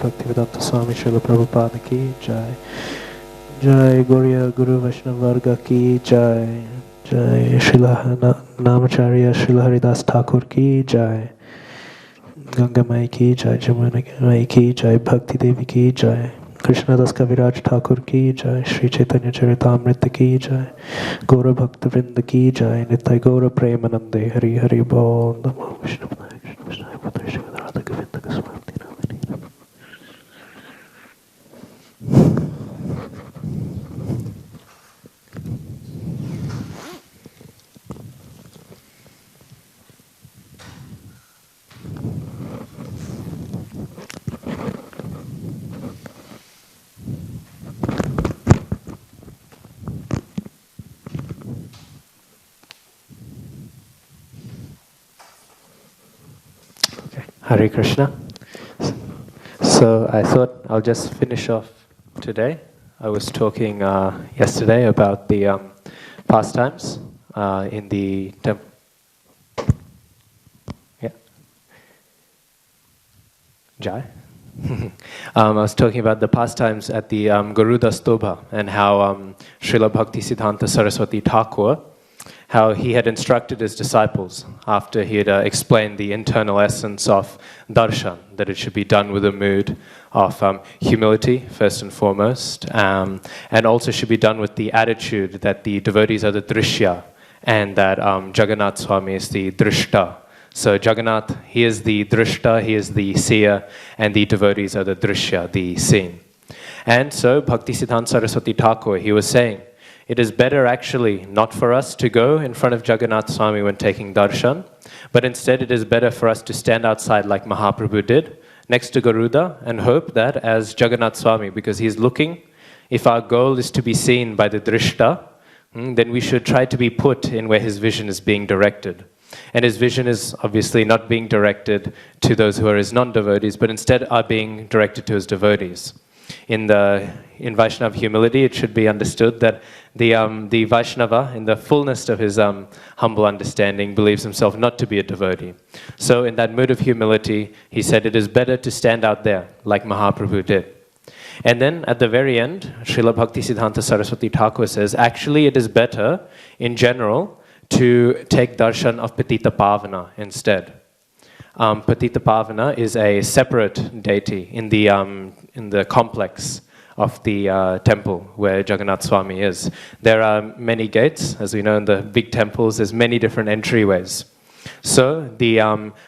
Bhaktivedanta Swami Srila Prabhupada ki Jai. Jai Gauriya Guru Vaishnava Varga ki Jai. Jai Srila Namacharya Srila Haridas Thakur ki Jai. Ganga Mai ki Jai, Jamuna Mai ki Jai, Bhakti Devi ki Jai, Krishna Das Kaviraj Thakur ki Jai, Sri Caitanya Caritamrita ki Jai, Gaura Bhakta Vrinda ki Jai, Nitai Gaura Premanande, Hari Hari Bol, Namo Vishnu Padaya Krishna Vishnu Padaya Shri Radha Govinda Kasmarti Ramani. Hare Krishna. So I thought I'll just finish off today. I was talking yesterday about the pastimes in the temple. Yeah. Jai. I was talking about the pastimes at the Garuda Stobha and how Srila Bhaktisiddhanta Saraswati Thakur, how he had instructed his disciples after he had explained the internal essence of darshan, that it should be done with a mood of humility, first and foremost, and also should be done with the attitude that the devotees are the drishya, and that Jagannath Swami is the drishta. So Jagannath, he is the drishta, he is the seer, and the devotees are the drishya, the seen. And so Bhaktisiddhanta Saraswati Thakur, he was saying, it is better actually not for us to go in front of Jagannath Swami when taking darshan, but instead it is better for us to stand outside like Mahaprabhu did, next to Garuda, and hope that as Jagannath Swami, because he is looking, if our goal is to be seen by the drishta, then we should try to be put in where his vision is being directed. And his vision is obviously not being directed to those who are his non-devotees, but instead are being directed to his devotees. In Vaishnava humility, it should be understood that the Vaishnava, in the fullness of his humble understanding, believes himself not to be a devotee. So in that mood of humility, he said it is better to stand out there, like Mahaprabhu did. And then at the very end, Srila Bhaktisiddhanta Saraswati Thakur says, actually it is better, in general, to take darshan of Patita Pavana instead. Patita Pavana is a separate deity in the complex of the temple where Jagannath Swami is. There are many gates, as we know in the big temples, there's many different entryways. So the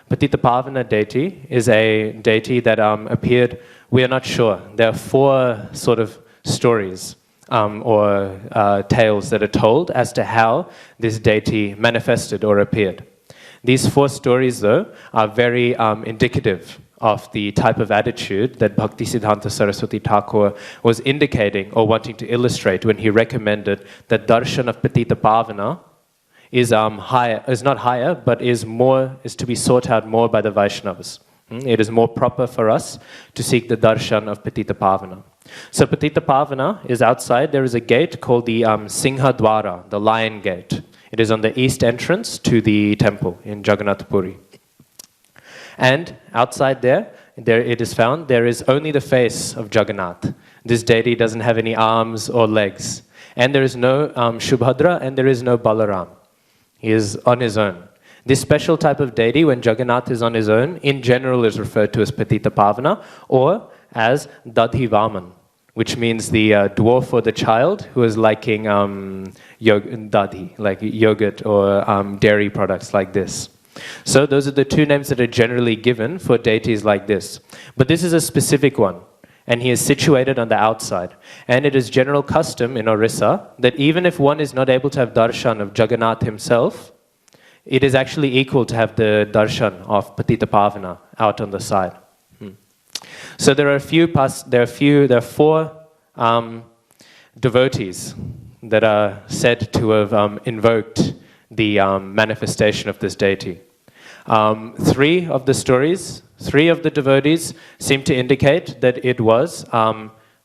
Patita Pavana deity is a deity that appeared, we are not sure. There are 4 sort of stories or tales that are told as to how this deity manifested or appeared. These 4 stories, though, are very indicative of the type of attitude that Bhaktisiddhanta Saraswati Thakur was indicating or wanting to illustrate when he recommended that darshan of Patita Pavana is not higher, but is to be sought out more by the Vaishnavas. It is more proper for us to seek the darshan of Patita Pavana. So Patita Pavana is outside. There is a gate called the Singha Dwara, the Lion Gate. It is on the east entrance to the temple in Jagannath Puri. And outside there it is found, there is only the face of Jagannath. This deity doesn't have any arms or legs. And there is no Shubhadra and there is no Balaram. He is on his own. This special type of deity, when Jagannath is on his own, in general is referred to as Patita Pavana or as Dadhi Vaman, which means the dwarf or the child who is liking dadhi, like yogurt or dairy products like this. So those are the 2 names that are generally given for deities like this. But this is a specific one, and he is situated on the outside. And it is general custom in Orissa that even if one is not able to have darshan of Jagannath himself, it is actually equal to have the darshan of Patita Pavana out on the side. So there are 4 devotees that are said to have invoked the manifestation of this deity. 3 of the stories, 3 of the devotees seem to indicate that it was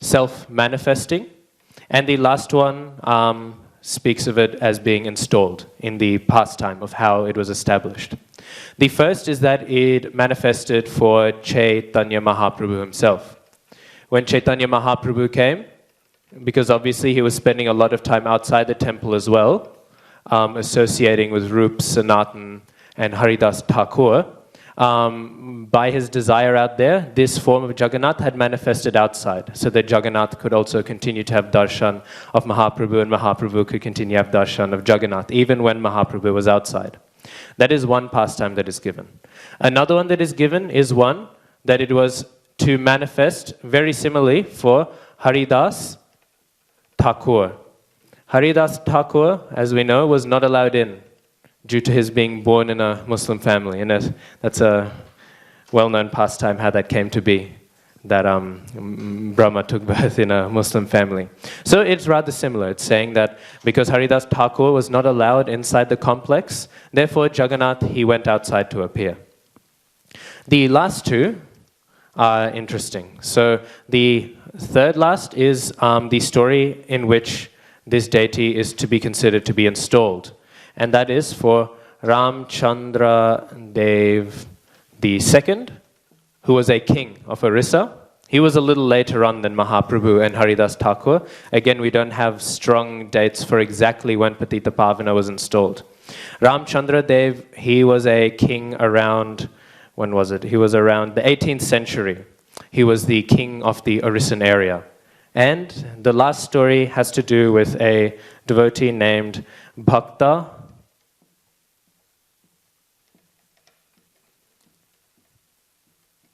self-manifesting, and the last one speaks of it as being installed in the pastime of how it was established. The first is that it manifested for Caitanya Mahaprabhu himself. when Chaitanya Mahaprabhu came, because obviously he was spending a lot of time outside the temple as well, associating with Rup, Sanatan, and Haridas Thakur. By his desire out there, this form of Jagannath had manifested outside, so that Jagannath could also continue to have darshan of Mahaprabhu, and Mahaprabhu could continue to have darshan of Jagannath, even when Mahaprabhu was outside. That is one pastime that is given. Another one that is given is one that it was to manifest very similarly for Haridas Thakur. Haridas Thakur, as we know, was not allowed in due to his being born in a Muslim family. And that's a well-known pastime how that came to be, that Brahma took birth in a Muslim family. So it's rather similar. It's saying that because Haridas Thakur was not allowed inside the complex, therefore Jagannath, he went outside to appear. The last two are interesting. So the third last is the story in which this deity is to be considered to be installed. And that is for Ramchandra Dev II, who was a king of Orissa. He was a little later on than Mahaprabhu and Haridas Thakur. Again, we don't have strong dates for exactly when Patita Pavana was installed. Ramchandra Dev, he was a king around, when was it? He was around the 18th century. He was the king of the Orissan area. And the last story has to do with a devotee named Bhakta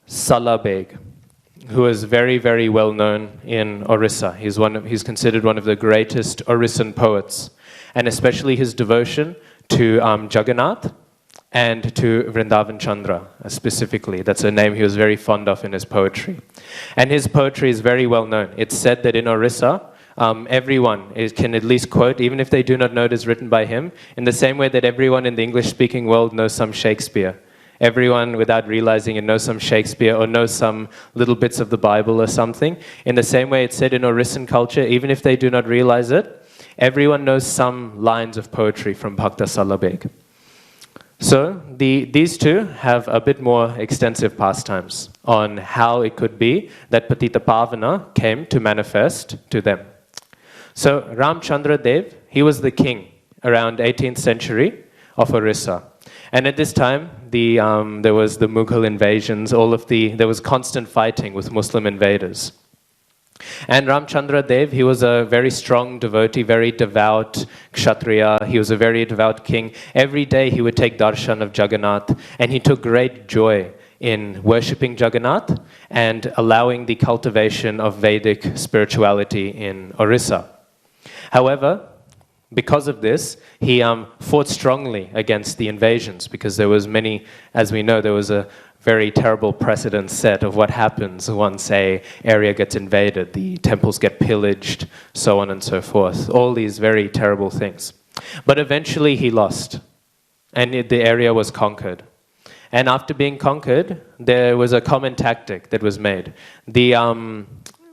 Salabeg, who is very, very well known in Orissa. He's considered one of the greatest Orissan poets, and especially his devotion to Jagannath and to Vrindavan Chandra specifically. That's a name he was very fond of in his poetry. And his poetry is very well known. It's said that in Orissa, everyone can at least quote, even if they do not know it is written by him, in the same way that everyone in the English-speaking world knows some Shakespeare. Everyone, without realizing it, knows some Shakespeare or knows some little bits of the Bible or something. In the same way it's said in Orissan culture, even if they do not realize it, everyone knows some lines of poetry from Bhakta Salabeg. So these two have a bit more extensive pastimes on how it could be that Patita Pavana came to manifest to them. So Ramchandra Dev, he was the king around 18th century of Orissa. And at this time, there was the Mughal invasions, there was constant fighting with Muslim invaders. And Ramchandra Dev, he was a very strong devotee, very devout kshatriya. He was a very devout king. Every day he would take darshan of Jagannath, and he took great joy in worshipping Jagannath and allowing the cultivation of Vedic spirituality in Orissa. However, because of this, he fought strongly against the invasions, because there was many, as we know, there was a very terrible precedent set of what happens once an area gets invaded. The temples get pillaged, so on and so forth. All these very terrible things. But eventually he lost, and the area was conquered. And after being conquered, there was a common tactic that was made.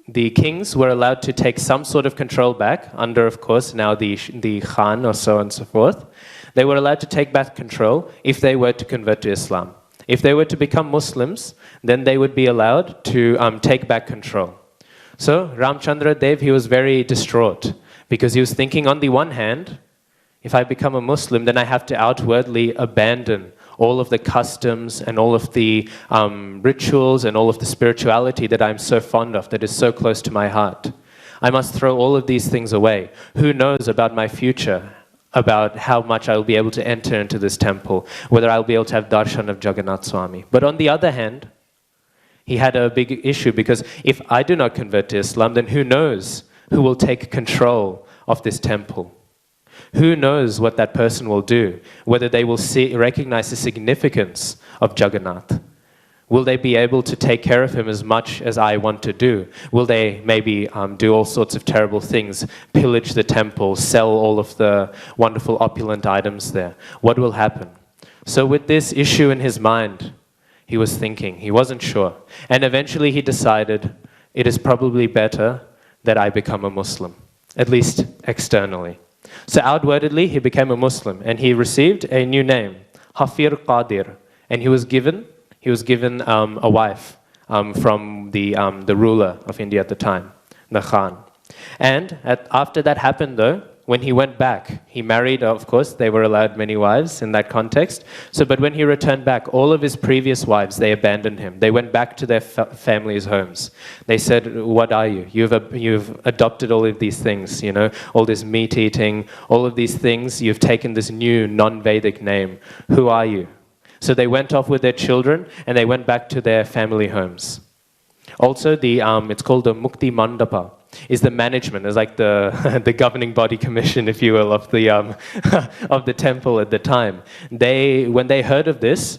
The kings were allowed to take some sort of control back, under, of course, now the Khan or so on and so forth. They were allowed to take back control if they were to convert to Islam. If they were to become Muslims, then they would be allowed to take back control. So Ramchandra Dev, he was very distraught, because he was thinking, on the one hand, if I become a Muslim, then I have to outwardly abandon all of the customs and all of the rituals and all of the spirituality that I'm so fond of, that is so close to my heart. I must throw all of these things away. Who knows about my future, about how much I'll be able to enter into this temple, whether I'll be able to have darshan of Jagannath Swami. But on the other hand, he had a big issue, because if I do not convert to Islam, then who knows who will take control of this temple? Who knows what that person will do? Whether they will recognize the significance of Jagannath. Will they be able to take care of him as much as I want to do? Will they maybe do all sorts of terrible things, pillage the temple, sell all of the wonderful opulent items there? What will happen? So with this issue in his mind, he was thinking, he wasn't sure. And eventually he decided, it is probably better that I become a Muslim, at least externally. So outwardly, he became a Muslim, and he received a new name, Hafir Qadir, and he was given a wife, from the ruler of India at the time, the Khan. And after that happened though, when he went back, he married, of course, they were allowed many wives in that context. But when he returned back, all of his previous wives, they abandoned him. They went back to their families' homes. They said, what are you? You've adopted all of these things, you know, all this meat eating, all of these things. You've taken this new non-Vedic name. Who are you? So they went off with their children and they went back to their family homes. Also, it's called the Mukti Mandapa. Is the management, is like the governing body commission, if you will, of the of the temple at the time. When they heard of this,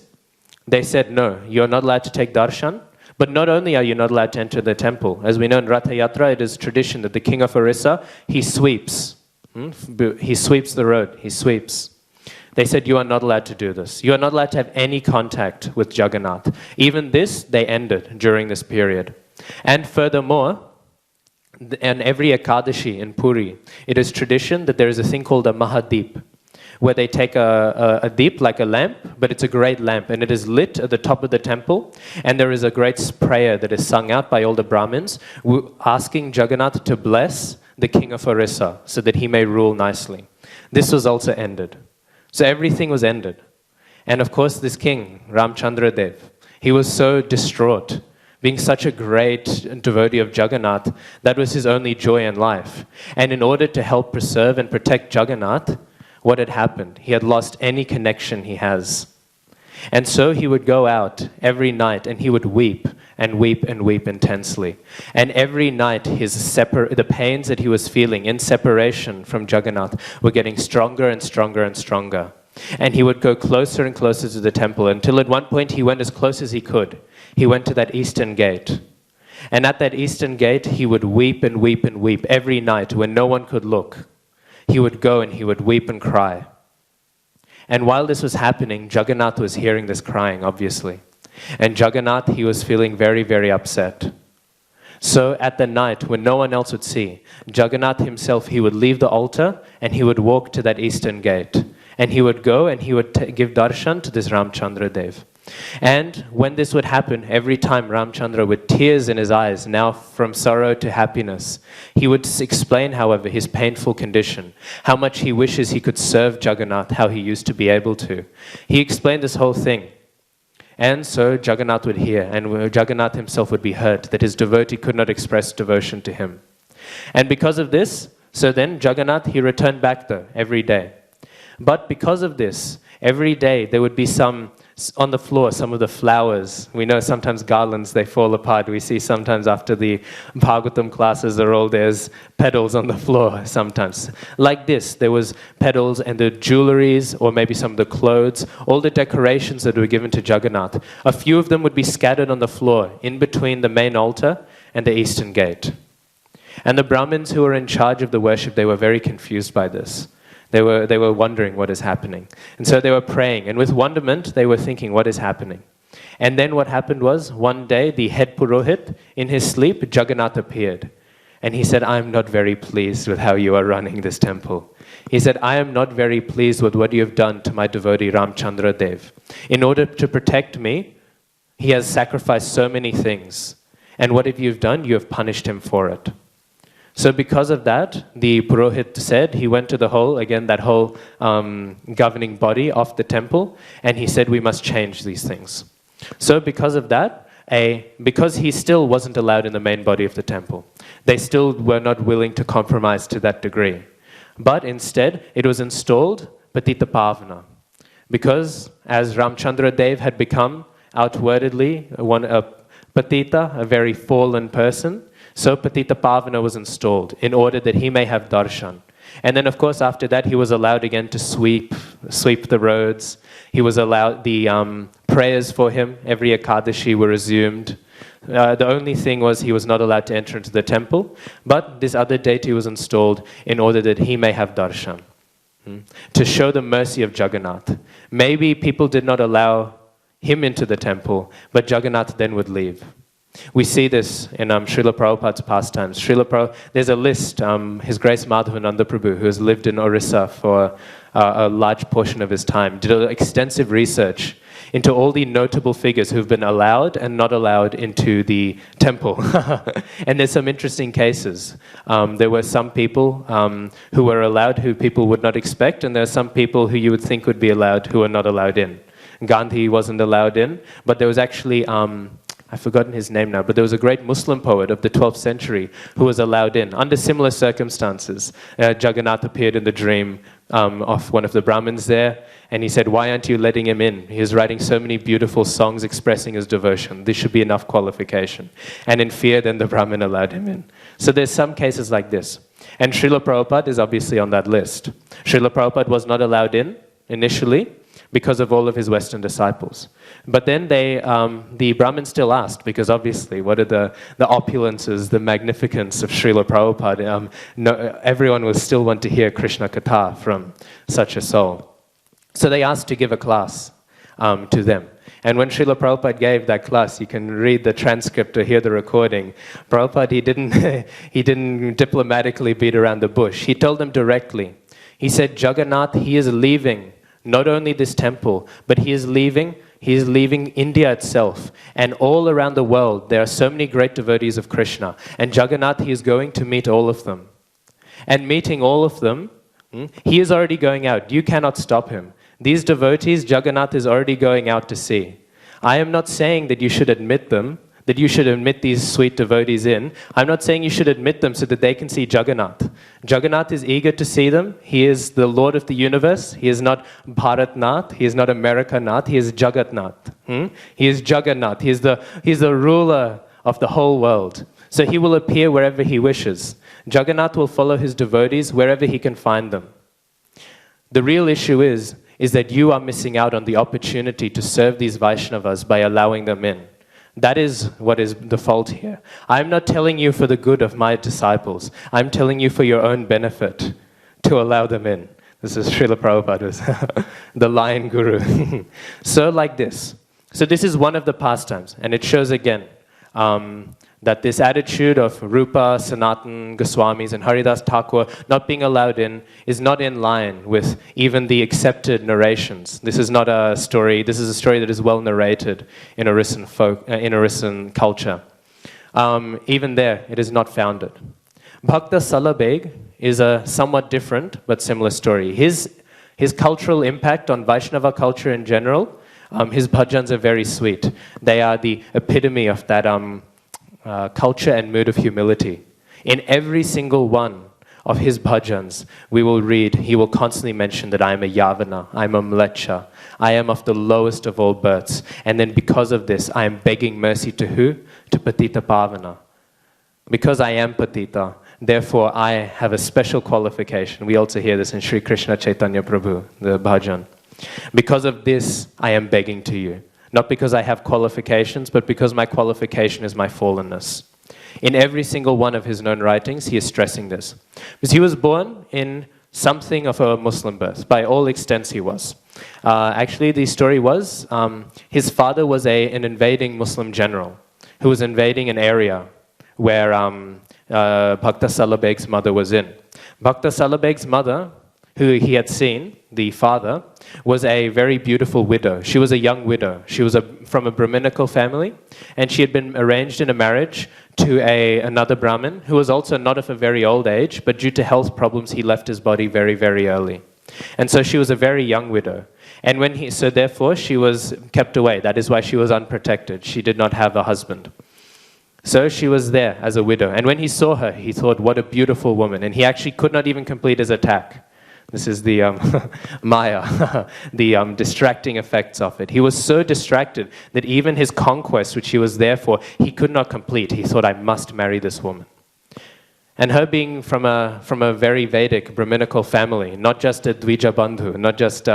they said, no, you're not allowed to take darshan. But not only are you not allowed to enter the temple, as we know in Ratha Yatra, it is tradition that the king of Orissa, he sweeps. He sweeps the road. He sweeps. They said, you are not allowed to do this. You are not allowed to have any contact with Jagannath. Even this, they ended during this period. And furthermore, and every Ekadashi in Puri, it is tradition that there is a thing called a Mahadeep, where they take a deep like a lamp, but it's a great lamp, and it is lit at the top of the temple, and there is a great prayer that is sung out by all the Brahmins, asking Jagannath to bless the king of Orissa, so that he may rule nicely. This was also ended. So everything was ended. And of course this king, Ramchandra Dev, he was so distraught. Being such a great devotee of Jagannath, that was his only joy in life. And in order to help preserve and protect Jagannath, what had happened? He had lost any connection he has. And so he would go out every night and he would weep and weep and weep intensely. And every night the pains that he was feeling in separation from Jagannath were getting stronger and stronger and stronger. And he would go closer and closer to the temple until at one point he went as close as he could. He went to that eastern gate. And at that eastern gate, he would weep and weep and weep every night when no one could look. He would go and he would weep and cry. And while this was happening, Jagannath was hearing this crying, obviously. And Jagannath, he was feeling very, very upset. So at the night, when no one else would see, Jagannath himself, he would leave the altar and he would walk to that eastern gate. And he would go and he would give darshan to this Ramchandra Dev. And when this would happen, every time Ramchandra, with tears in his eyes, now from sorrow to happiness, he would explain, however, his painful condition, how much he wishes he could serve Jagannath, how he used to be able to. He explained this whole thing. And so Jagannath would hear, and Jagannath himself would be hurt that his devotee could not express devotion to him. And because of this, so then Jagannath, he returned back though, every day. But because of this, every day there would be on the floor, some of the flowers. We know sometimes garlands, they fall apart. We see sometimes after the Bhagavatam classes there's petals on the floor sometimes. Like this, there was petals and the jewelries, or maybe some of the clothes, all the decorations that were given to Jagannath. A few of them would be scattered on the floor in between the main altar and the eastern gate. And the Brahmins who were in charge of the worship, they were very confused by this. They were wondering what is happening. And so they were praying. And with wonderment, they were thinking, what is happening? And then what happened was, one day, the head Purohit, in his sleep, Jagannath appeared. And he said, I am not very pleased with how you are running this temple. He said, I am not very pleased with what you have done to my devotee Ramchandra Dev. In order to protect me, he has sacrificed so many things. And what have you done? You have punished him for it. So because of that, the Purohit said, he went to that whole governing body of the temple, and he said, we must change these things. So because of that, because he still wasn't allowed in the main body of the temple, they still were not willing to compromise to that degree. But instead, it was installed Patita Pavana. Because as Ramchandra Dev had become outwardly a Patita, a very fallen person, so Patita Pavana was installed in order that he may have darshan. And then, of course, after that, he was allowed again to sweep the roads. He was allowed, the prayers for him, every Ekadashi were resumed. The only thing was he was not allowed to enter into the temple, but this other deity was installed in order that he may have darshan, to show the mercy of Jagannath. Maybe people did not allow him into the temple, but Jagannath then would leave. We see this in Srila Prabhupada's pastimes. There's a list, His Grace Madhavananda Prabhu, who has lived in Orissa for a large portion of his time, did extensive research into all the notable figures who've been allowed and not allowed into the temple. And there's some interesting cases. There were some people who were allowed who people would not expect, and there are some people who you would think would be allowed who are not allowed in. Gandhi wasn't allowed in, but there was actually, I've forgotten his name now, but there was a great Muslim poet of the 12th century who was allowed in under similar circumstances. Jagannath appeared in the dream of one of the Brahmins there, and he said, "Why aren't you letting him in? He is writing so many beautiful songs expressing his devotion. This should be enough qualification." And in fear, then the Brahmin allowed him in. So there's some cases like this. And Srila Prabhupada is obviously on that list. Srila Prabhupada was not allowed in initially because of all of his Western disciples. But then the Brahmins still asked, because obviously, what are the opulences, the magnificence of Srila Prabhupada? Everyone will still want to hear Krishna Katha from such a soul. So they asked to give a class to them. And when Srila Prabhupada gave that class, you can read the transcript or hear the recording. Prabhupada, he didn't diplomatically beat around the bush. He told them directly. He said, Jagannath, he is leaving not only this temple, but he is leaving India itself. And all around the world, there are so many great devotees of Krishna. And Jagannath, he is going to meet all of them. And meeting all of them, he is already going out. You cannot stop him. These devotees, Jagannath is already going out to see. I am not saying that you should admit them, that you should admit these sweet devotees in. I'm not saying you should admit them so that they can see Jagannath. Jagannath is eager to see them. He is the Lord of the universe. He is not Bharatnath. He is not Americanath. He is Jagatnath. He is Jagannath. He is the ruler of the whole world. So he will appear wherever he wishes. Jagannath will follow his devotees wherever he can find them. The real issue is that you are missing out on the opportunity to serve these Vaishnavas by allowing them in. That is what is the fault here. I'm not telling you for the good of my disciples. I'm telling you for your own benefit to allow them in. This is Srila Prabhupada, the lion guru. So like this. So this is one of the pastimes, and it shows again that this attitude of Rupa, Sanatan, Goswamis, and Haridas Thakur not being allowed in is not in line with even the accepted narrations. This is not a story. This is a story that is well narrated in Orисsan culture. Even there, it is not founded. Bhakta Salabeg is a somewhat different but similar story. His cultural impact on Vaishnava culture in general, his bhajans are very sweet. They are the epitome of that culture and mood of humility. In every single one of his bhajans, we will read, he will constantly mention that I am a Yavana, I am a Mlecha, I am of the lowest of all births. And then because of this, I am begging mercy to who? To Patita Pavana. Because I am Patita, therefore I have a special qualification. We also hear this in Sri Krishna Chaitanya Prabhu, the bhajan. Because of this, I am begging to you. Not because I have qualifications, but because my qualification is my fallenness. In every single one of his known writings, he is stressing this. Because he was born in something of a Muslim birth. By all extents, he was. Actually, the story was, his father was an invading Muslim general who was invading an area where Bhakta Salabeg's mother was in. Bhakta Salabeg's mother, who he had seen, the father, was a very beautiful widow. She was a young widow. She was from a Brahminical family, and she had been arranged in a marriage to another Brahmin, who was also not of a very old age, but due to health problems, he left his body very, very early. And so she was a very young widow. And so therefore, she was kept away. That is why she was unprotected. She did not have a husband. So she was there as a widow. And when he saw her, he thought, what a beautiful woman. And he actually could not even complete his attack. This is the Maya, the distracting effects of it. He was so distracted that even his conquest, which he was there for, he could not complete. He thought, I must marry this woman. And her being from a very Vedic Brahminical family, not just a Dvija Bandhu, not just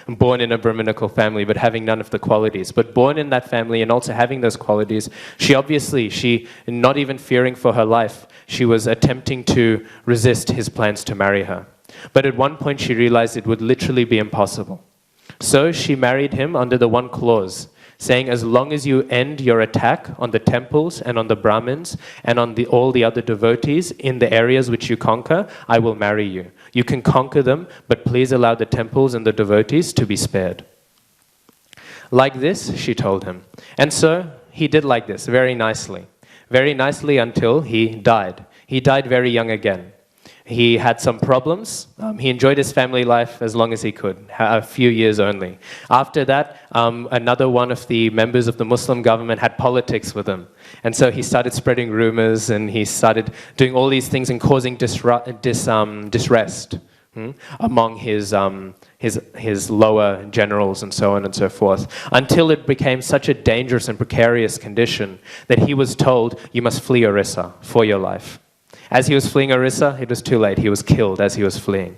born in a Brahminical family, but having none of the qualities, but born in that family and also having those qualities, she not even fearing for her life, she was attempting to resist his plans to marry her. But at one point she realized it would literally be impossible. So she married him under the one clause, saying, as long as you end your attack on the temples and on the Brahmins and on all the other devotees in the areas which you conquer, I will marry you. You can conquer them, but please allow the temples and the devotees to be spared. Like this, she told him. And so he did like this, very nicely until he died. He died very young again. He had some problems. He enjoyed his family life as long as he could, a few years only. After that, another one of the members of the Muslim government had politics with him. And so he started spreading rumors, and he started doing all these things and causing disrest among his lower generals and so on and so forth, until it became such a dangerous and precarious condition that he was told, you must flee Orissa for your life. As he was fleeing Orissa, it was too late. He was killed as he was fleeing.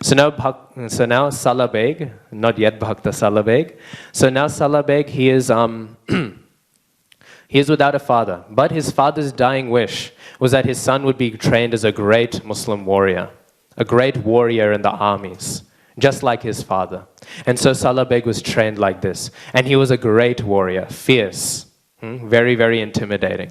So now Salabeg, not yet Bhakta Salabeg. So now Salabeg, he is without a father. But his father's dying wish was that his son would be trained as a great Muslim warrior, a great warrior in the armies, just like his father. And so Salabeg was trained like this. And he was a great warrior, fierce, very, very intimidating.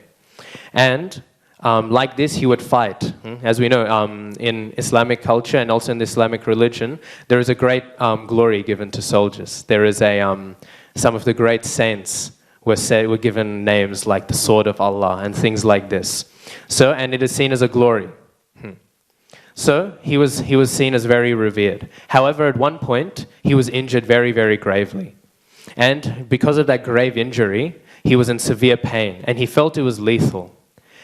And like this, he would fight. As we know, in Islamic culture and also in the Islamic religion, there is a great glory given to soldiers. There is some of the great saints were given names like the Sword of Allah and things like this. So, and it is seen as a glory. So he was seen as very revered. However, at one point, he was injured very, very gravely. And because of that grave injury, he was in severe pain, and he felt it was lethal.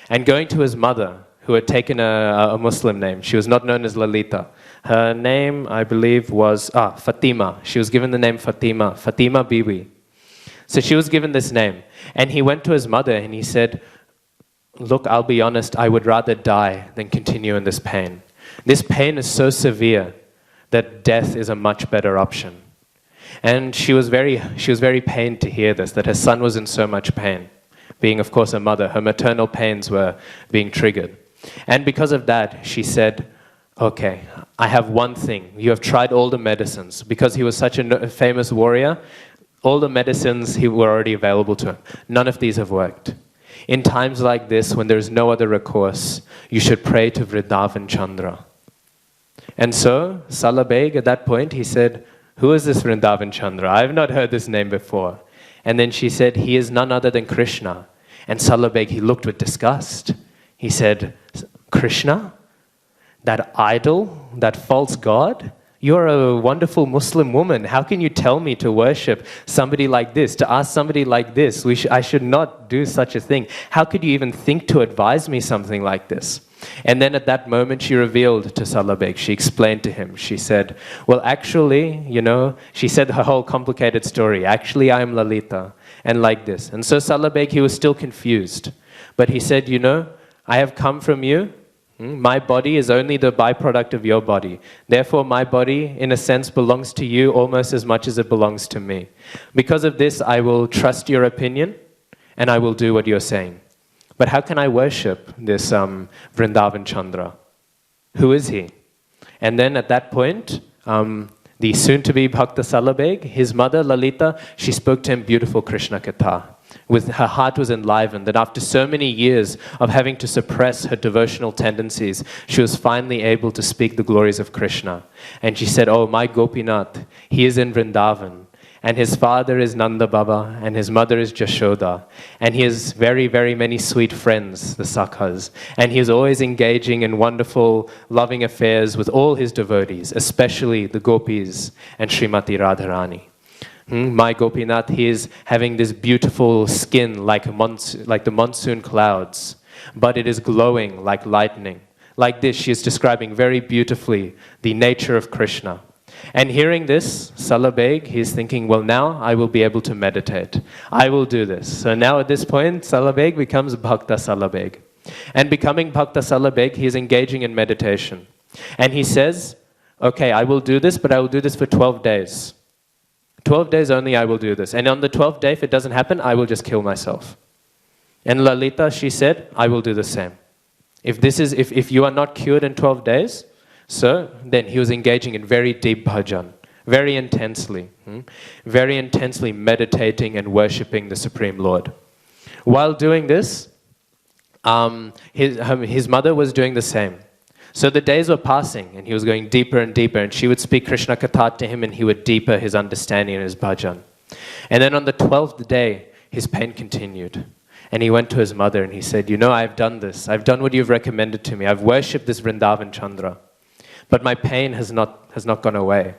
And going to his mother, who had taken a Muslim name, she was not known as Lalita. Her name, I believe, was Fatima. She was given the name Fatima Bibi. So she was given this name. And he went to his mother and he said, look, I'll be honest, I would rather die than continue in this pain. This pain is so severe that death is a much better option. And she was very pained to hear this, that her son was in so much pain. Being, of course, a mother, her maternal pains were being triggered. And because of that, she said, okay, I have one thing. You have tried all the medicines. Because he was such a famous warrior, all the medicines were already available to him. None of these have worked. In times like this, when there is no other recourse, you should pray to Vrindavan Chandra. And so, Salabeg, at that point, he said, who is this Vrindavan Chandra? I have not heard this name before. And then she said, he is none other than Krishna. And Salabeg, he looked with disgust. He said, Krishna? That idol? That false god? You're a wonderful Muslim woman. How can you tell me to worship somebody like this, to ask somebody like this? I should not do such a thing. How could you even think to advise me something like this? And then at that moment, she revealed to Salabeg. She explained to him. She said, well, actually, she said her whole complicated story. Actually, I am Lalita, and like this. And so Salabeg, he was still confused. But he said, I have come from you. My body is only the byproduct of your body. Therefore, my body, in a sense, belongs to you almost as much as it belongs to me. Because of this, I will trust your opinion, and I will do what you're saying. But how can I worship this Vrindavan Chandra? Who is he? And then at that point, the soon-to-be Bhakta Salabeg, his mother Lalita, she spoke to him beautiful Krishna Katha. Her heart was enlivened that after so many years of having to suppress her devotional tendencies, she was finally able to speak the glories of Krishna. And she said, oh, my Gopinath, he is in Vrindavan. And his father is Nanda Baba, and his mother is Jashoda. And he has very, very many sweet friends, the Sakhas. And he is always engaging in wonderful, loving affairs with all his devotees, especially the Gopis and Srimati Radharani. My Gopinath, he is having this beautiful skin like the monsoon clouds, but it is glowing like lightning. Like this, she is describing very beautifully the nature of Krishna. And hearing this, Salabeg, he's thinking, well, now I will be able to meditate. I will do this. So now at this point, Salabeg becomes Bhakta Salabeg. And becoming Bhakta Salabeg, he is engaging in meditation. And he says, okay, I will do this, but I will do this for 12 days. 12 days only I will do this. And on the 12th day, if it doesn't happen, I will just kill myself. And Lalita, she said, I will do the same. If you are not cured in 12 days, so then he was engaging in very deep bhajan, very intensely meditating and worshipping the Supreme Lord. While doing this, his mother was doing the same. So the days were passing, and he was going deeper and deeper, and she would speak Krishna Katha to him, and he would deepen his understanding and his bhajan. And then on the 12th day, his pain continued. And he went to his mother and he said, you know, I've done this. I've done what you've recommended to me. I've worshipped this Vrindavan Chandra. But my pain has not gone away.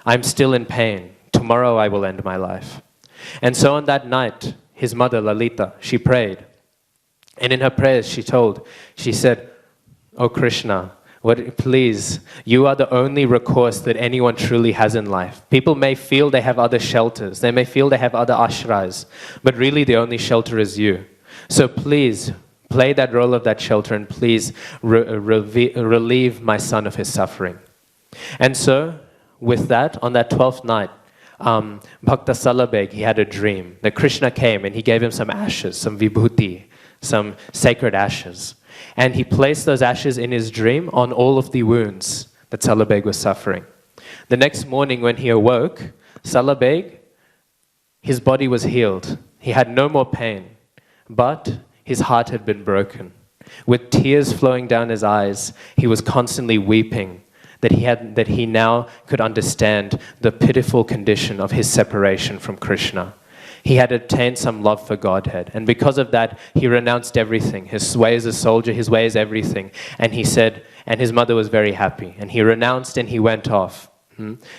I'm still in pain. Tomorrow I will end my life. And so on that night, his mother, Lalita, she prayed. And in her prayers, she said, "Oh Krishna, please, you are the only recourse that anyone truly has in life. People may feel they have other shelters. They may feel they have other ashrayas. But really the only shelter is you. So please, play that role of that shelter and please relieve my son of his suffering." And so, with that, on that 12th night, Bhakta Salabeg, he had a dream that Krishna came and he gave him some ashes, some vibhuti, some sacred ashes. And he placed those ashes in his dream on all of the wounds that Salabeg was suffering. The next morning when he awoke, Salabeg, his body was healed. He had no more pain, but his heart had been broken. With tears flowing down his eyes, he was constantly weeping that he now could understand the pitiful condition of his separation from Krishna. He had attained some love for Godhead, and because of that, he renounced everything. His way as a soldier, his way as everything. And he said, and his mother was very happy, and he renounced and he went off.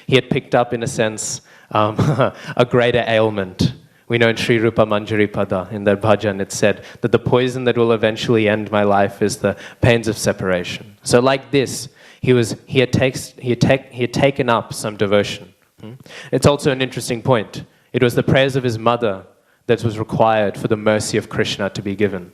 He had picked up, in a sense, a greater ailment. We know in Sri Rupa Manjari Pada, in that bhajan, it said that the poison that will eventually end my life is the pains of separation. So like this, he had taken up some devotion. It's also an interesting point. It was the prayers of his mother that was required for the mercy of Krishna to be given.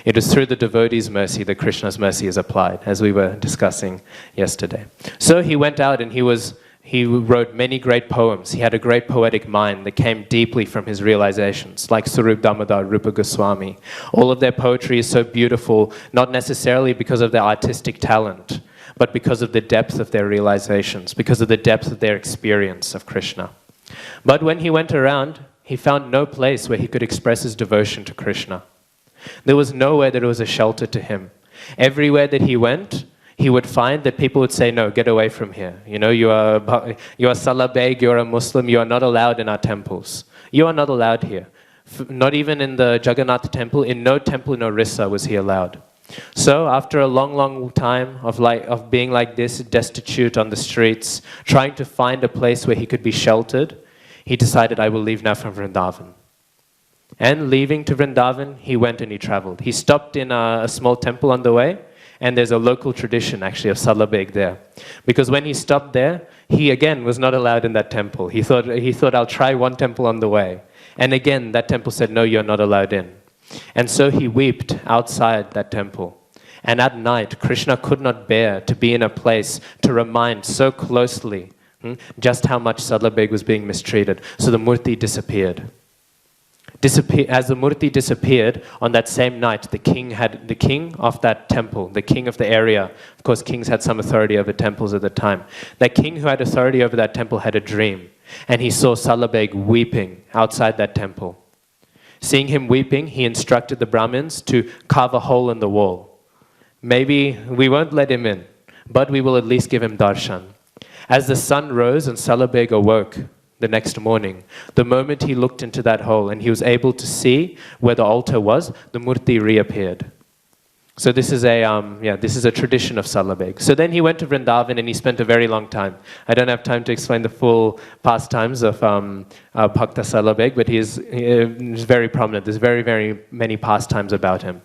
It is through the devotee's mercy that Krishna's mercy is applied, as we were discussing yesterday. So he went out and he wrote many great poems. He had a great poetic mind that came deeply from his realizations, like Sarup Damodar, Rupa Goswami. All of their poetry is so beautiful, not necessarily because of their artistic talent, but because of the depth of their realizations, because of the depth of their experience of Krishna. But when he went around, he found no place where he could express his devotion to Krishna. There was nowhere that was a shelter to him. Everywhere that he went, he would find that people would say, no, get away from here. You know, you are Salabeg, you are a Muslim, you are not allowed in our temples. You are not allowed here. Not even in the Jagannath temple, in no temple in Orissa was he allowed. So after a long, long time of being like this, destitute on the streets, trying to find a place where he could be sheltered, he decided, I will leave now from Vrindavan. And leaving to Vrindavan, he went and he traveled. He stopped in a small temple on the way, and there's a local tradition actually of Salabeg there. Because when he stopped there, he again was not allowed in that temple. He thought I'll try one temple on the way. And again, that temple said, no, you're not allowed in. And so he wept outside that temple. And at night, Krishna could not bear to be in a place to remind so closely just how much Salabeg was being mistreated. So the murti disappeared. As the murti disappeared, on that same night, the king of that temple, the king of the area, of course kings had some authority over temples at the time, that king who had authority over that temple had a dream, and he saw Salabeg weeping outside that temple. Seeing him weeping, he instructed the Brahmins to carve a hole in the wall. Maybe we won't let him in, but we will at least give him darshan. As the sun rose and Salabeg awoke the next morning, the moment he looked into that hole and he was able to see where the altar was, the murti reappeared. So this is a tradition of Salabeg. So then he went to Vrindavan and he spent a very long time. I don't have time to explain the full pastimes of Bhakta Salabeg, but he's very prominent. There's very, very many pastimes about him.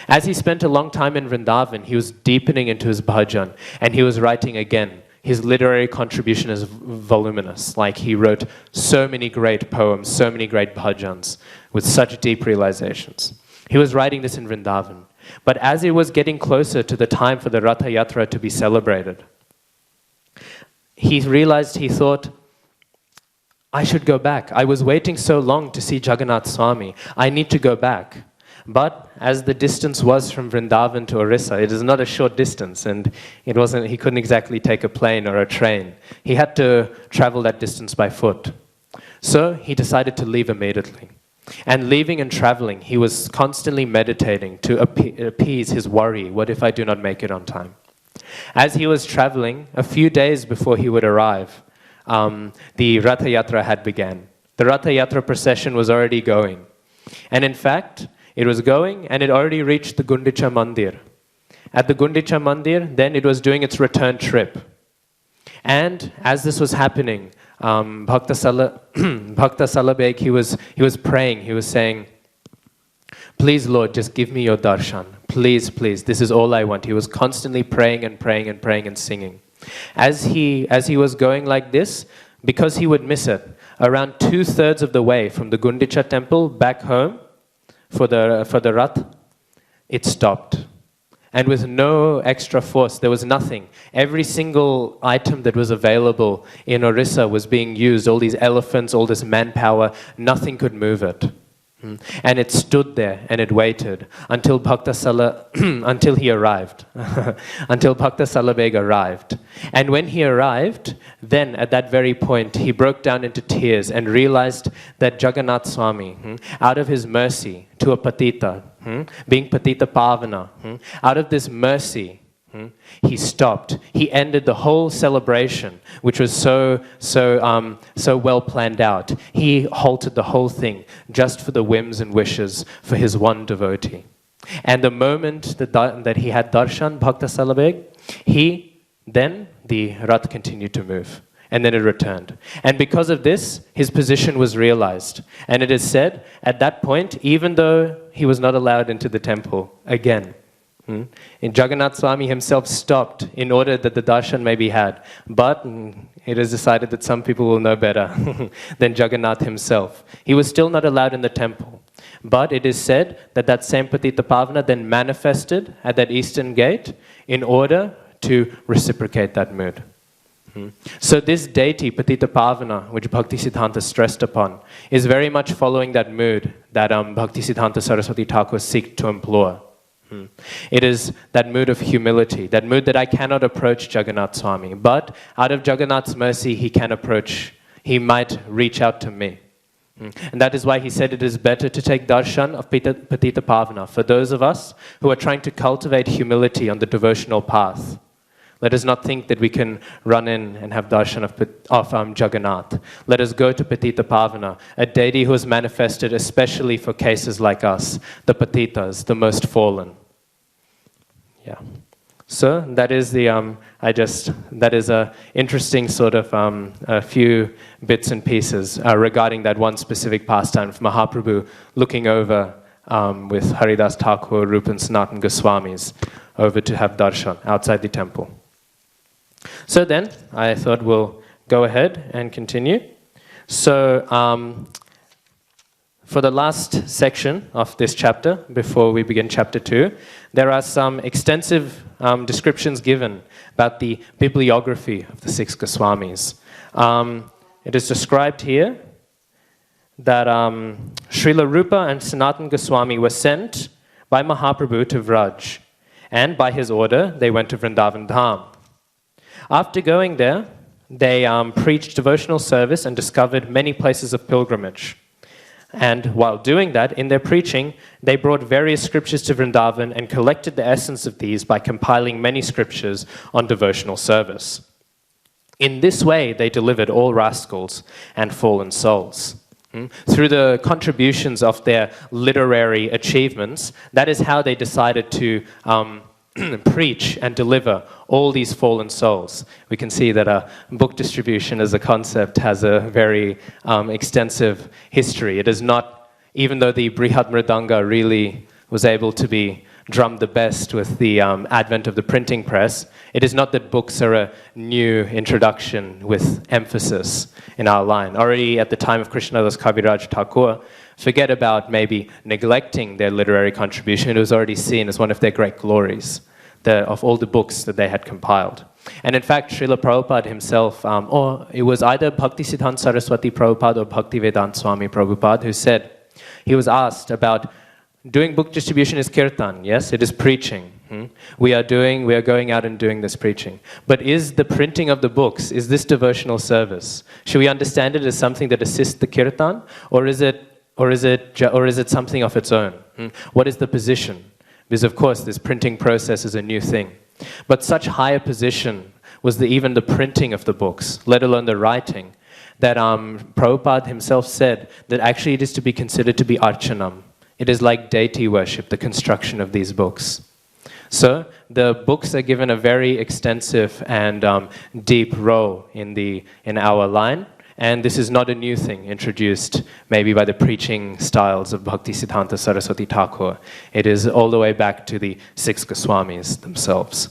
As he spent a long time in Vrindavan, he was deepening into his bhajan, and he was writing again. His literary contribution is voluminous. Like, he wrote so many great poems, so many great bhajans with such deep realizations. He was writing this in Vrindavan. But as it was getting closer to the time for the Ratha Yatra to be celebrated, he thought, I should go back. I was waiting so long to see Jagannath Swami. I need to go back. But as the distance was from Vrindavan to Orissa, it is not a short distance, and he couldn't exactly take a plane or a train. He had to travel that distance by foot. So he decided to leave immediately. And leaving and traveling, he was constantly meditating to appease his worry. What if I do not make it on time? As he was traveling, a few days before he would arrive, the Ratha Yatra had began. The Ratha Yatra procession was already going. And in fact, it was going and it already reached the Gundicha Mandir. At the Gundicha Mandir, then it was doing its return trip. And as this was happening, Bhakta Salabeg, he was praying, he was saying, please Lord, just give me your darshan. Please, please, this is all I want. He was constantly praying and praying and praying and singing. As he was going like this, because he would miss it, around 2/3 of the way from the Gundicha temple back home for the Rath, it stopped. And with no extra force, there was nothing. Every single item that was available in Orissa was being used, all these elephants, all this manpower, nothing could move it. And it stood there and it waited until until he arrived, until Bhakta Salabeg arrived. And when he arrived, then at that very point, he broke down into tears and realized that Jagannath Swami, out of his mercy to a patita, being patita pavana, out of this mercy, he stopped. He ended the whole celebration, which was so well planned out. He halted the whole thing just for the whims and wishes for his one devotee. And the moment that he had darshan, Bhakta Salabeg, the Rath continued to move. And then it returned. And because of this, his position was realized. And it is said, at that point, even though he was not allowed into the temple again, and Jagannath Swami himself stopped in order that the darshan may be had. But it is decided that some people will know better than Jagannath himself. He was still not allowed in the temple. But it is said that that same Patita Pavana then manifested at that eastern gate in order to reciprocate that mood. So this deity, Patita Pavana, which Bhaktisiddhanta stressed upon, is very much following that mood that Bhaktisiddhanta Saraswati Thakur seeks to implore. It is that mood of humility, that mood that I cannot approach Jagannath Swami, but out of Jagannath's mercy, he might reach out to me. And that is why he said it is better to take darshan of Patita Pavana for those of us who are trying to cultivate humility on the devotional path. Let us not think that we can run in and have darshan of Jagannath. Let us go to Patita Pavana, a deity who is manifested especially for cases like us, the Patitas, the most fallen. Yeah. So that is that is a interesting sort of a few bits and pieces regarding that one specific pastime of Mahaprabhu looking over with Haridas Thakur, Rupan Sanatan Goswamis over to have darshan outside the temple. So then, I thought we'll go ahead and continue. So, for the last section of this chapter, before we begin chapter 2, there are some extensive descriptions given about the bibliography of the 6 Goswamis. It is described here that Srila Rupa and Sanatan Goswami were sent by Mahaprabhu to Vraj, and by his order, they went to Vrindavan Dham. After going there, they preached devotional service and discovered many places of pilgrimage. And while doing that, in their preaching, they brought various scriptures to Vrindavan and collected the essence of these by compiling many scriptures on devotional service. In this way, they delivered all rascals and fallen souls. Through the contributions of their literary achievements, that is how they decided to preach and deliver all these fallen souls. We can see that book distribution as a concept has a very extensive history. It is not, even though the Brihat Mridanga really was able to be drummed the best with the advent of the printing press, it is not that books are a new introduction with emphasis in our line. Already at the time of Krishnadas Kaviraj Thakur, forget about maybe neglecting their literary contribution. It was already seen as one of their great glories of all the books that they had compiled. And in fact, Srila Prabhupada himself, or it was either Bhaktisiddhanta Saraswati Prabhupada or Bhaktivedanta Swami Prabhupada who said, he was asked about doing book distribution is kirtan, yes, it is preaching. We are going out and doing this preaching. But is the printing of the books, is this devotional service? Should we understand it as something that assists the kirtan, or is it something of its own? What is the position? Because of course this printing process is a new thing. But such higher position was even the printing of the books, let alone the writing, that Prabhupada himself said that actually it is to be considered to be archanam. It is like deity worship, the construction of these books. So the books are given a very extensive and deep role in our line, and this is not a new thing introduced maybe by the preaching styles of Bhaktisiddhanta Saraswati Thakur. It is all the way back to the six Goswamis themselves.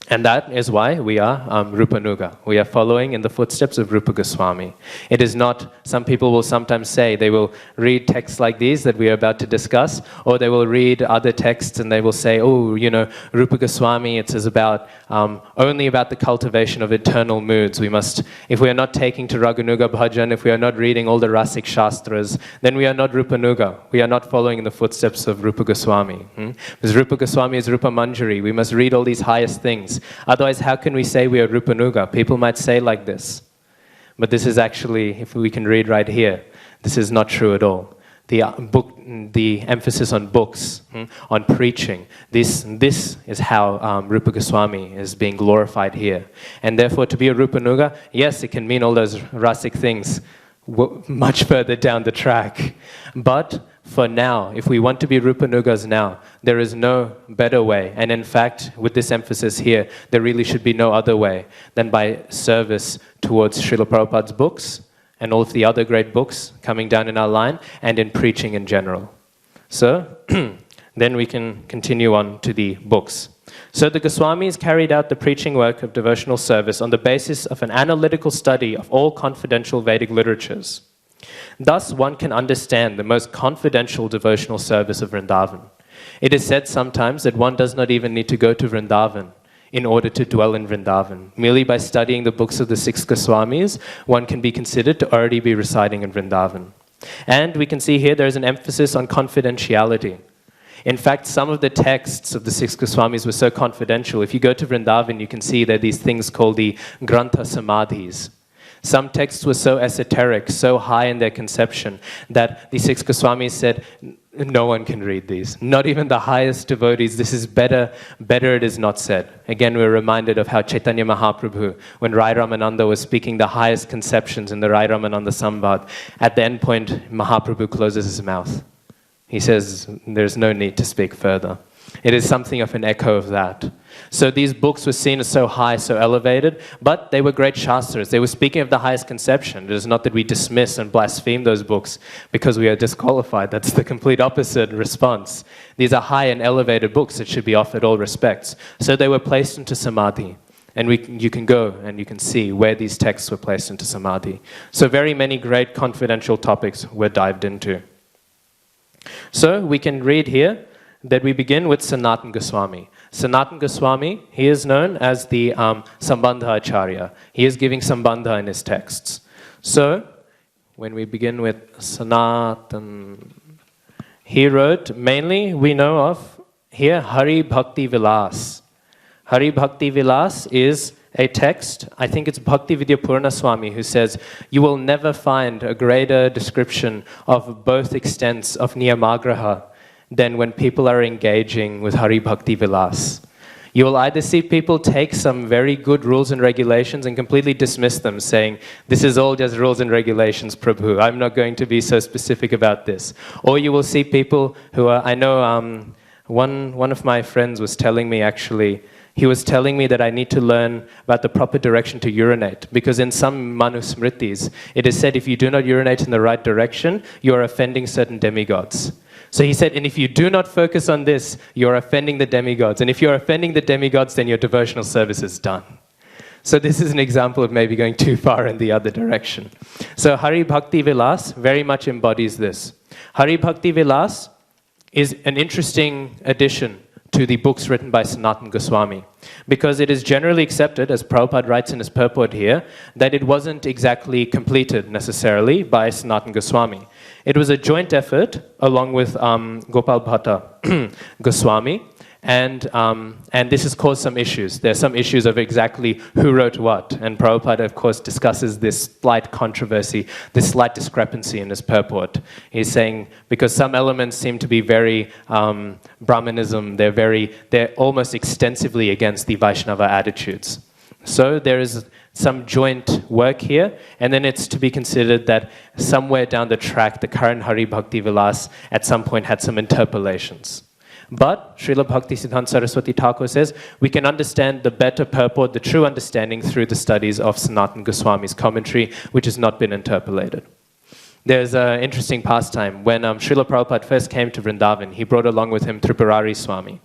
And that is why we are Rupanuga. We are following in the footsteps of Rupa Goswami. It is not, some people will sometimes say, they will read texts like these that we are about to discuss, or they will read other texts and they will say, oh, you know, Rupa Goswami, it says about, only about the cultivation of eternal moods. We must, if we are not taking to Raganuga Bhajan, if we are not reading all the Rasik Shastras, then we are not Rupanuga. We are not following in the footsteps of Rupa Goswami. Because Rupa Goswami is Rupa Manjari. We must read all these highest things. Otherwise, how can we say we are Rupanuga? People might say like this. But this is actually, if we can read right here, this is not true at all. The emphasis on books, on preaching, this is how Rupa Goswami is being glorified here. And therefore, to be a Rupanuga, yes, it can mean all those rasic things much further down the track. But for now, if we want to be Rupanugas now, there is no better way. And in fact, with this emphasis here, there really should be no other way than by service towards Srila Prabhupada's books and all of the other great books coming down in our line, and in preaching in general. So, then we can continue on to the books. So the Goswamis carried out the preaching work of devotional service on the basis of an analytical study of all confidential Vedic literatures. Thus, one can understand the most confidential devotional service of Vrindavan. It is said sometimes that one does not even need to go to Vrindavan in order to dwell in Vrindavan. Merely by studying the books of the six Goswamis, one can be considered to already be residing in Vrindavan. And we can see here there is an emphasis on confidentiality. In fact, some of the texts of the six Goswamis were so confidential. If you go to Vrindavan, you can see there are these things called the Grantha Samadhis. Some texts were so esoteric, so high in their conception, that the six Goswamis said, no one can read these. Not even the highest devotees. This is better it is not said. Again, we're reminded of how Chaitanya Mahaprabhu, when Rai Ramananda was speaking the highest conceptions in the Rai Ramananda Sambad, at the end point, Mahaprabhu closes his mouth. He says, there's no need to speak further. It is something of an echo of that. So these books were seen as so high, so elevated, but they were great shastras. They were speaking of the highest conception. It is not that we dismiss and blaspheme those books because we are disqualified. That's the complete opposite response. These are high and elevated books that should be offered all respects. So they were placed into samadhi. And you can go and you can see where these texts were placed into samadhi. So very many great confidential topics were dived into. So we can read here that we begin with Sanatan Goswami. Sanatan Goswami, he is known as the Sambandha Acharya. He is giving Sambandha in his texts. So, when we begin with Sanatan, he wrote, mainly we know of here Hari Bhakti Vilas. Hari Bhakti Vilas is a text, I think it's Bhakti Vidya Purna Swami, who says, you will never find a greater description of both extents of Niyamagraha than when people are engaging with Hari Bhakti Vilas. You will either see people take some very good rules and regulations and completely dismiss them, saying, this is all just rules and regulations, Prabhu. I'm not going to be so specific about this. Or you will see people who are, I know one of my friends was telling me actually, he was telling me that I need to learn about the proper direction to urinate, because in some Manusmritis, it is said if you do not urinate in the right direction, you are offending certain demigods. So he said, and if you do not focus on this, you're offending the demigods. And if you're offending the demigods, then your devotional service is done. So this is an example of maybe going too far in the other direction. So Hari Bhakti Vilas very much embodies this. Hari Bhakti Vilas is an interesting addition to the books written by Sanatan Goswami, because it is generally accepted, as Prabhupada writes in his purport here, that it wasn't exactly completed necessarily by Sanatan Goswami. It was a joint effort along with Gopal Bhatta Goswami And this has caused some issues. There are some issues of exactly who wrote what. And Prabhupada, of course, discusses this slight controversy, this slight discrepancy in his purport. He's saying, because some elements seem to be very Brahmanism, they're almost extensively against the Vaishnava attitudes. So there is some joint work here, and then it's to be considered that somewhere down the track, the current Hari Bhakti Vilas at some point had some interpolations. But Srila Bhaktisiddhanta Saraswati Thakur says, we can understand the better purport, the true understanding through the studies of Sanatana Goswami's commentary, which has not been interpolated. There's an interesting pastime. When Srila Prabhupada first came to Vrindavan, he brought along with him Tripurari Swami.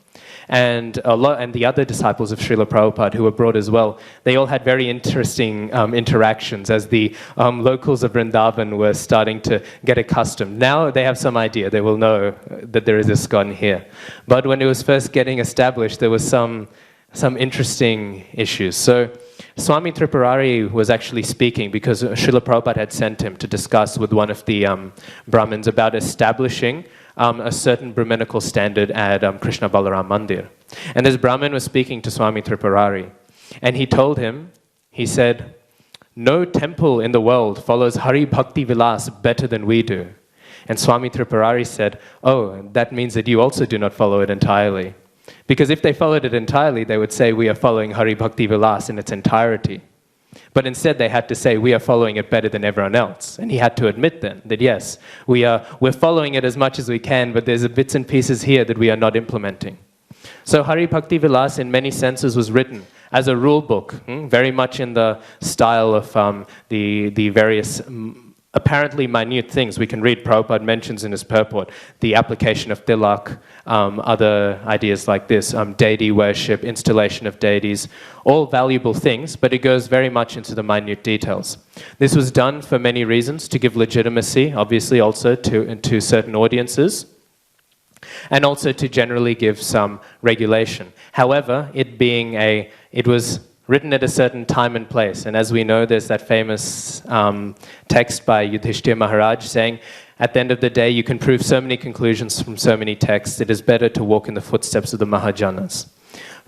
And the other disciples of Srila Prabhupada who were brought as well, they all had very interesting interactions as the locals of Vrindavan were starting to get accustomed. Now they have some idea, they will know that there is ISKCON here. But when it was first getting established, there was some interesting issues. So Swami Tripurari was actually speaking because Srila Prabhupada had sent him to discuss with one of the Brahmins about establishing a certain Brahminical standard at Krishna Balaram Mandir. And this Brahmin was speaking to Swami Tripurari. And he told him, he said, no temple in the world follows Hari Bhakti Vilas better than we do. And Swami Tripurari said, oh, that means that you also do not follow it entirely. Because if they followed it entirely, they would say we are following Hari Bhakti Vilas in its entirety. But instead they had to say we are following it better than everyone else. And he had to admit then that yes, we're following it as much as we can, but there's bits and pieces here that we are not implementing. So Hari Bhakti Vilas in many senses was written as a rule book, very much in the style of the various apparently minute things we can read. Prabhupada mentions in his purport the application of tilak, other ideas like this, deity worship, installation of deities, all valuable things, but it goes very much into the minute details. This was done for many reasons, to give legitimacy, obviously also to certain audiences, and also to generally give some regulation. However, it was written at a certain time and place. And as we know, there's that famous text by Yudhishthira Maharaj saying, at the end of the day, you can prove so many conclusions from so many texts, it is better to walk in the footsteps of the Mahajanas.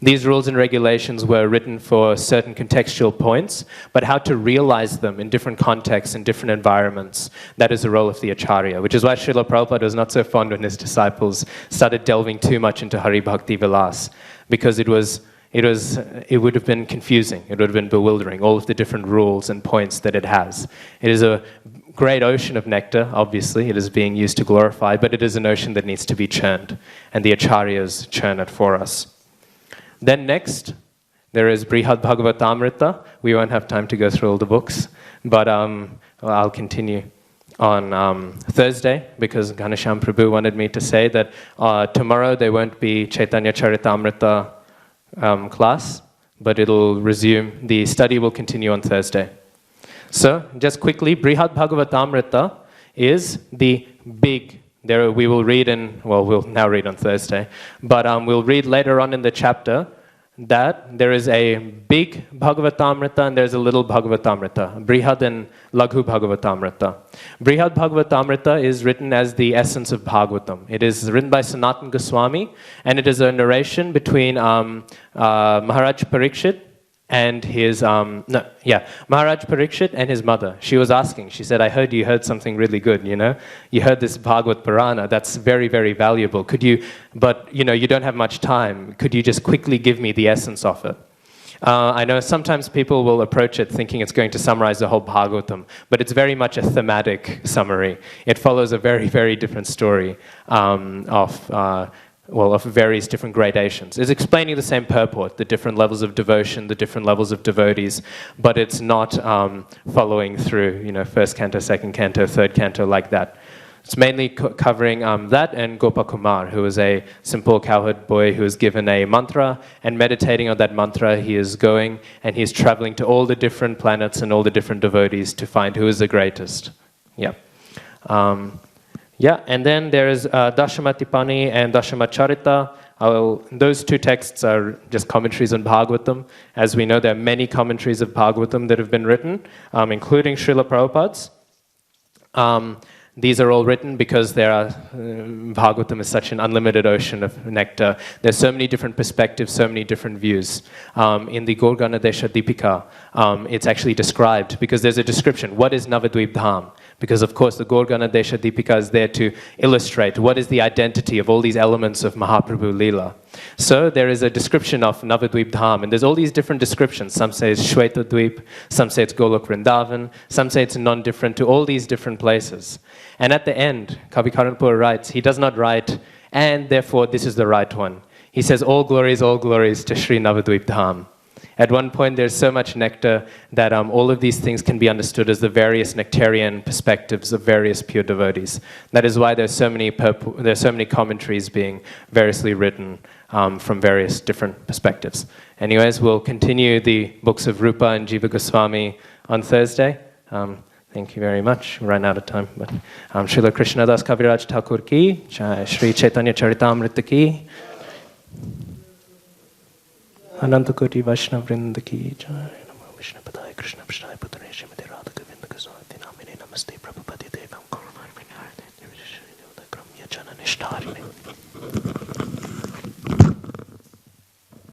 These rules and regulations were written for certain contextual points, but how to realize them in different contexts, in different environments, that is the role of the Acharya, which is why Srila Prabhupada was not so fond when his disciples started delving too much into Hari Bhakti Vilas, because it would have been confusing, it would have been bewildering, all of the different rules and points that it has. It is a great ocean of nectar, obviously, it is being used to glorify, but it is an ocean that needs to be churned, and the Acharyas churn it for us. Then next, there is Brihad Bhagavatamrita. We won't have time to go through all the books, but I'll continue on Thursday, because Ghanasham Prabhu wanted me to say that tomorrow there won't be Caitanya Caritamrita class, but it'll resume. The study will continue on Thursday. So, just quickly, Brihad Bhagavatamrita is the big, there we will read we'll now read on Thursday, but we'll read later on in the chapter that there is a big Bhagavatamrita and there's a little Bhagavatamrita, Brihad and Laghu Bhagavatamrita. Brihad Bhagavatamrita is written as the essence of Bhagavatam. It is written by Sanatana Goswami, and it is a narration between Maharaj Parikshit and his, Maharaj Parikshit and his mother. She was asking, she said, I heard you heard something really good, you know? You heard this Bhagavad Purana, that's very, very valuable. Could you, but you know, you don't have much time. Could you just quickly give me the essence of it? I know sometimes people will approach it thinking it's going to summarize the whole Bhagavatam, but it's very much a thematic summary. It follows a very, very different story of various different gradations. It's explaining the same purport, the different levels of devotion, the different levels of devotees, but it's not following through, you know, first canto, second canto, third canto, like that. It's mainly covering that and Gopakumar, who is a simple cowherd boy who is given a mantra, and meditating on that mantra, he is going and he is traveling to all the different planets and all the different devotees to find who is the greatest. Yeah. And then there is Dashamatipani and Dashamacharita. Those two texts are just commentaries on Bhagavatam. As we know, there are many commentaries of Bhagavatam that have been written, including Srila Prabhupada's. These are all written because there are, Bhagavatam is such an unlimited ocean of nectar. There's so many different perspectives, so many different views. In the Gorganadesha Dipika, it's actually described, because there's a description. What is Navadvip Dham? Because of course the Gorganadesha Dipika is there to illustrate what is the identity of all these elements of Mahaprabhu Lila. So there is a description of Navadvip Dham, and there's all these different descriptions. Some say it's Shweta Dvip, some say it's Golok Vrindavan, some say it's non-different to all these different places. And at the end, Kavi Karanpur writes, he does not write, and therefore this is the right one. He says, all glories to Sri Navadvip Dham. At one point, there's so much nectar that all of these things can be understood as the various nectarian perspectives of various pure devotees. That is why there's so many commentaries being variously written from various different perspectives. Anyways, we'll continue the books of Rupa and Jiva Goswami on Thursday. Thank you very much. We ran out of time. But Srila Krishna Das Kaviraj Thakur ki, Sri Caitanya Caritamrita ki, Ananta Koti Vaishnav Vrinda ki jai. Namo Vishnu Padaya Krishna Prasthaya Putane Srimati Radha Govinda Goswami Namine Namaste Prabhupada Devam Kurumar Vinarde Nivishri Devda Kramya Jana Nishtarine.